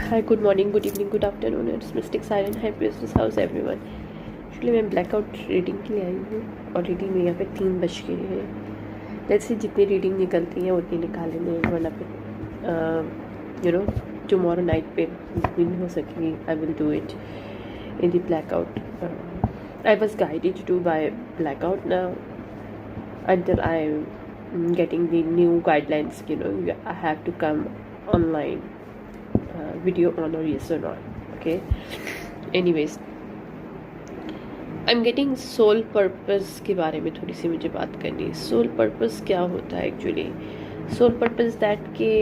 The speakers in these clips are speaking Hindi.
Hi, good morning, good evening, good afternoon. It's Mystic Siren. Hi, Priestess. How's everyone? Actually मैं ब्लैकआउट रीडिंग के लिए आई हूँ और रीडिंग में यहाँ पे 3 बज गए हैं। जैसे जितनी रीडिंग निकलती हैं उतनी निकाल लेंगे, वरना फिर टुमारो नाइट पे विन हो सकेंगी। I will do it in the blackout. I was guided to by blackout now until I'm getting the new guidelines. I have to come online video on or yes or not. Okay, anyways, I'm getting soul purpose के बारे में थोड़ी सी मुझे बात करनी है। soul purpose क्या होता है एक्चुअली? soul purpose that के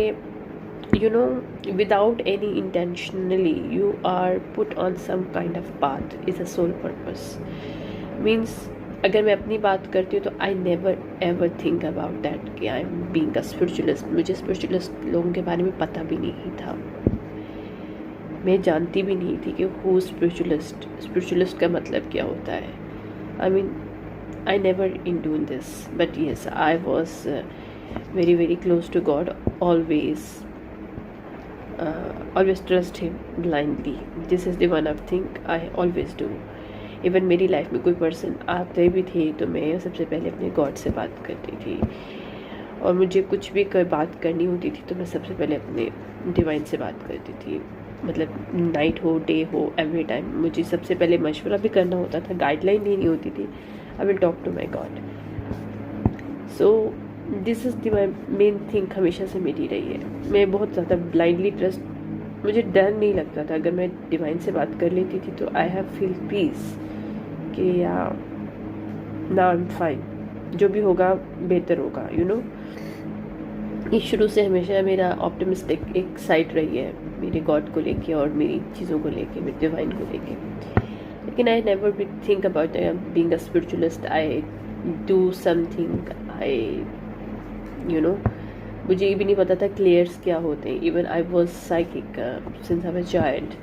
without any intentionally you are put on some kind of path is a soul purpose. Means अगर मैं अपनी बात करती हूँ तो I never ever think about that कि I am being a spiritualist. मुझे स्पिरिचुअलिस्ट लोगों के बारे में पता भी नहीं था, मैं जानती भी नहीं थी कि हु स्पिरिचुअलिस्ट का मतलब क्या होता है। I mean I never in done this, but yes I was very very close to God. Always trust him blindly. This is the one of thing I always do. Even मेरी लाइफ में कोई पर्सन आते भी थे तो मैं सबसे पहले अपने गॉड से बात करती थी, और मुझे कुछ भी कोई बात करनी होती थी तो मैं सबसे पहले अपने डिवाइन से बात करती थी। मतलब नाइट हो डे हो एवरी टाइम मुझे सबसे पहले मशवरा भी करना होता था, गाइडलाइन लेनी होती थी। I will talk to my God. So this is the my main thing, हमेशा से मेरी रही है। मैं बहुत ज़्यादा ब्लाइंडली ट्रस्ट, मुझे डर नहीं लगता था। अगर मैं डिवाइन से बात कर लेती थी तो आई हैव फील पीस कि या ना आई एम फाइन, जो भी होगा बेहतर होगा। ये शुरू से हमेशा मेरा ऑप्टिमिस्टिक एक साइड रही है मेरे गॉड को लेके और मेरी चीज़ों को लेके, मेरे डिवाइन को लेके। लेकिन I never be think about being a spiritualist. I do something, मुझे ये भी नहीं पता था क्लियर्स क्या होते हैं। Even I was psychic since I was child.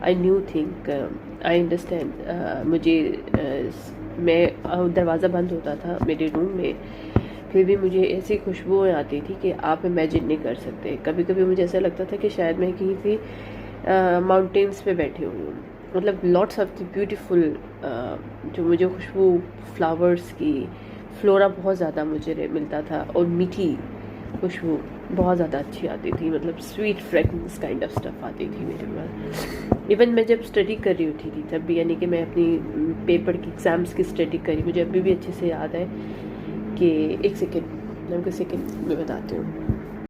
I knew think, I understand. मुझे मैं दरवाज़ा बंद होता था मेरे रूम में, फिर भी मुझे ऐसी खुशबुएँ आती थी कि आप इमेजिन नहीं कर सकते। कभी कभी मुझे ऐसा लगता था कि शायद मैं कहीं सी माउंटेन्स पे बैठी हुई हूँ। मतलब लॉट्स ऑफ द ब्यूटीफुल जो मुझे खुशबू फ्लावर्स की, फ्लोरा बहुत ज़्यादा मुझे मिलता था, और मीठी खुशबू बहुत ज़्यादा अच्छी आती थी। मतलब sweet fragrance kind of stuff आती थी मेरे पास। इवन मैं जब स्टडी कर रही होती थी तब भी, यानी कि मैं अपनी पेपर की एग्ज़ाम्स की स्टडी करी, मुझे अभी भी अच्छे से याद है कि एक सेकेंड में बताती हूँ।